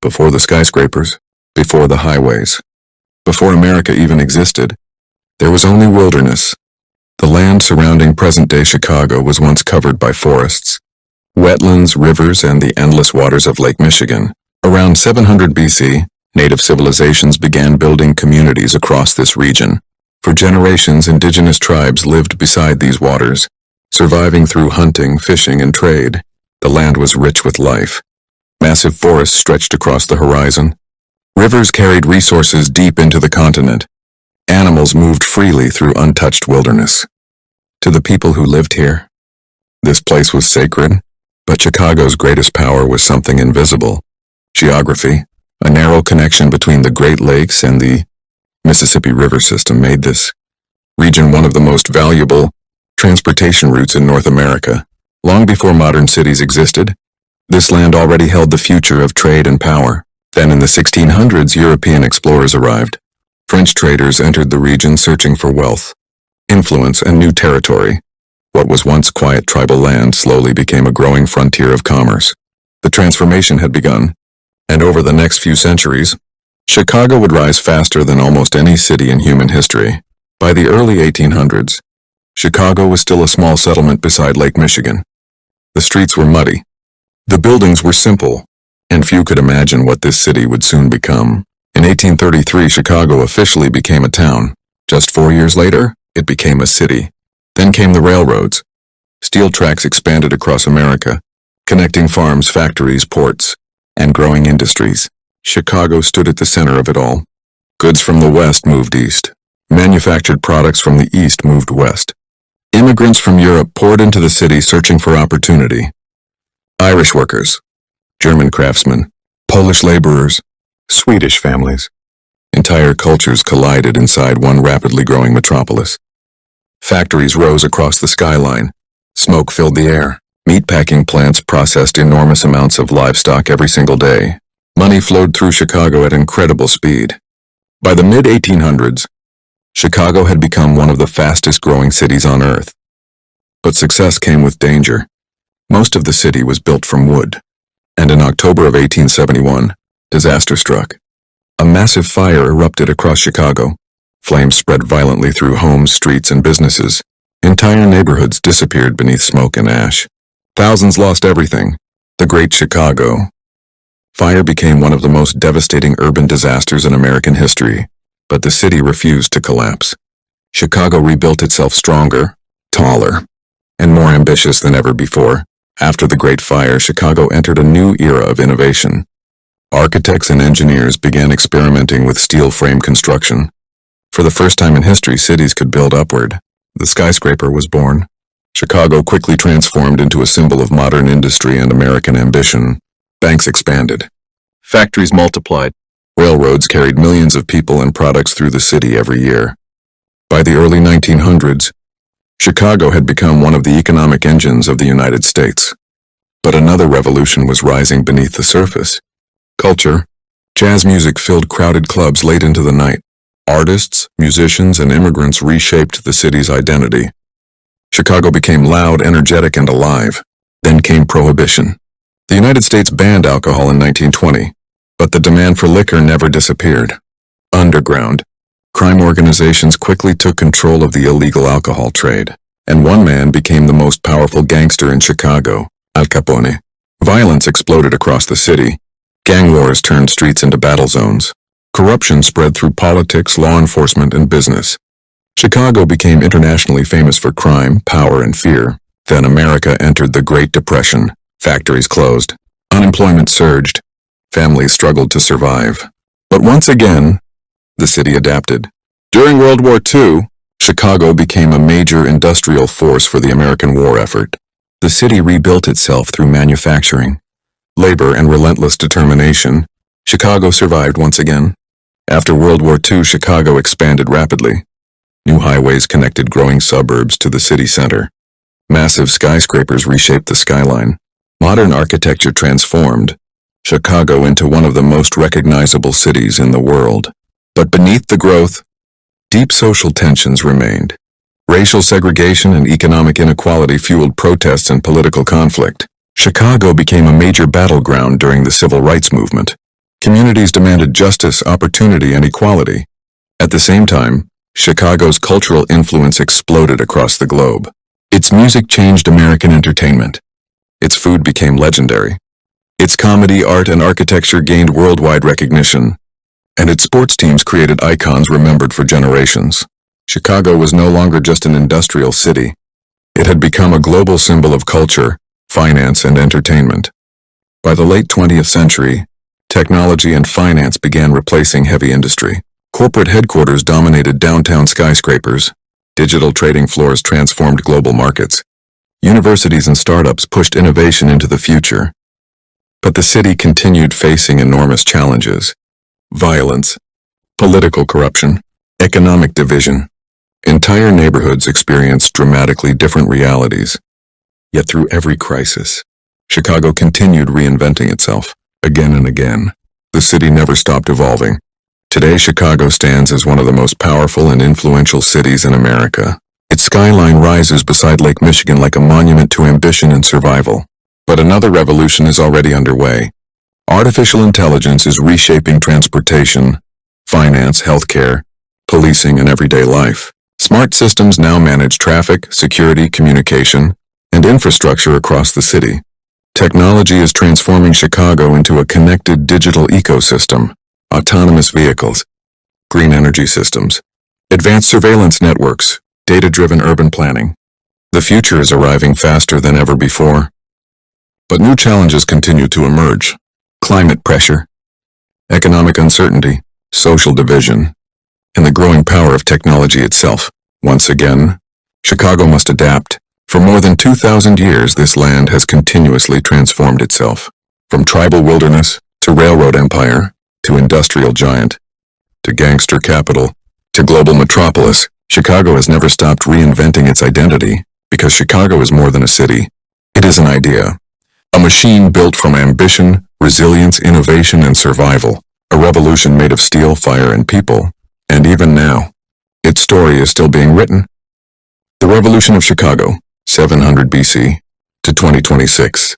before the skyscrapers, before the highways, before America even existed, there was only wilderness. The land surrounding present-day Chicago was once covered by forests, wetlands, rivers, and the endless waters of Lake Michigan. Around 700 BC, native civilizations began building communities across this region. For generations, indigenous tribes lived beside these waters, surviving through hunting, fishing, and trade. The land was rich with life. Massive forests stretched across the horizon. Rivers carried resources deep into the continent. Animals moved freely through untouched wilderness. To the people who lived here, this place was sacred, but Chicago's greatest power was something invisible. Geography, a narrow connection between the Great Lakes and the Mississippi River system, made this region one of the most valuable transportation routes in North America. Long before modern cities existed, this land already held the future of trade and power. Then in the 1600s, European explorers arrived. French traders entered the region searching for wealth, influence, and new territory. What was once quiet tribal land slowly became a growing frontier of commerce. The transformation had begun, and over the next few centuries, Chicago would rise faster than almost any city in human history. By the early 1800s, Chicago was still a small settlement beside Lake Michigan. The streets were muddy. The buildings were simple, and few could imagine what this city would soon become. In 1833, Chicago officially became a town. Just 4 years later, it became a city. Then came the railroads. Steel tracks expanded across America, connecting farms, factories, ports, and growing industries. Chicago stood at the center of it all. Goods from the west moved east. Manufactured products from the east moved west. Immigrants from Europe poured into the city searching for opportunity. Irish workers, German craftsmen, Polish laborers, Swedish families. Entire cultures collided inside one rapidly growing metropolis. Factories rose across the skyline. Smoke filled the air. Meatpacking plants processed enormous amounts of livestock every single day. Money flowed through Chicago at incredible speed. By the mid-1800s, Chicago had become one of the fastest-growing cities on Earth. But success came with danger. Most of the city was built from wood, and in October of 1871, disaster struck. A massive fire erupted across Chicago. Flames spread violently through homes, streets, and businesses. Entire neighborhoods disappeared beneath smoke and ash. Thousands lost everything. The Great Chicago Fire became one of the most devastating urban disasters in American history, but the city refused to collapse. Chicago rebuilt itself stronger, taller, and more ambitious than ever before. After the Great Fire, Chicago entered a new era of innovation. Architects and engineers began experimenting with steel frame construction. For the first time in history, cities could build upward. The skyscraper was born. Chicago quickly transformed into a symbol of modern industry and American ambition. Banks expanded. Factories multiplied. Railroads carried millions of people and products through the city every year. By the early 1900s, Chicago had become one of the economic engines of the United States. But another revolution was rising beneath the surface. Culture. Jazz music filled crowded clubs late into the night. Artists, musicians, and immigrants reshaped the city's identity. Chicago became loud, energetic, and alive. Then came Prohibition. The United States banned alcohol in 1920, but the demand for liquor never disappeared. Underground. Crime organizations quickly took control of the illegal alcohol trade, and one man became the most powerful gangster in Chicago, Al Capone. Violence exploded across the city. Gang wars turned streets into battle zones. Corruption spread through politics, law enforcement, and business. Chicago became internationally famous for crime, power, and fear. Then America entered the Great Depression. Factories closed. Unemployment surged. Families struggled to survive. But once again, the city adapted. During World War II, Chicago became a major industrial force for the American war effort. The city rebuilt itself through manufacturing, labor, and relentless determination. Chicago survived once again. After World War II, Chicago expanded rapidly. New highways connected growing suburbs to the city center. Massive skyscrapers reshaped the skyline. Modern architecture transformed Chicago into one of the most recognizable cities in the world. But beneath the growth, deep social tensions remained. Racial segregation and economic inequality fueled protests and political conflict. Chicago became a major battleground during the civil rights movement. Communities demanded justice, opportunity, and equality. At the same time, Chicago's cultural influence exploded across the globe. Its music changed American entertainment. Its food became legendary. Its comedy, art, and architecture gained worldwide recognition. And its sports teams created icons remembered for generations. Chicago was no longer just an industrial city. It had become a global symbol of culture, finance, and entertainment. By the late 20th century, technology and finance began replacing heavy industry. Corporate headquarters dominated downtown skyscrapers. Digital trading floors transformed global markets. Universities and startups pushed innovation into the future. But the city continued facing enormous challenges: violence, political corruption, economic division. Entire neighborhoods experienced dramatically different realities. Yet through every crisis, Chicago continued reinventing itself. Again and again, the city never stopped evolving. Today, Chicago stands as one of the most powerful and influential cities in America. Its skyline rises beside Lake Michigan like a monument to ambition and survival. But another revolution is already underway. Artificial intelligence is reshaping transportation, finance, healthcare, policing, and everyday life. Smart systems now manage traffic, security, communication, and infrastructure across the city. Technology is transforming Chicago into a connected digital ecosystem. Autonomous vehicles, green energy systems, advanced surveillance networks, data-driven urban planning. The future is arriving faster than ever before. But new challenges continue to emerge: climate pressure, economic uncertainty, social division, and the growing power of technology itself. Once again, Chicago must adapt. For more than 2,000 years, this land has continuously transformed itself. From tribal wilderness to railroad empire, to industrial giant, to gangster capital, to global metropolis, Chicago has never stopped reinventing its identity, because Chicago is more than a city. It is an idea. A machine built from ambition, resilience, innovation, and survival. A revolution made of steel, fire, and people. And even now, its story is still being written. The Revolution of Chicago, 700 BC to 2026.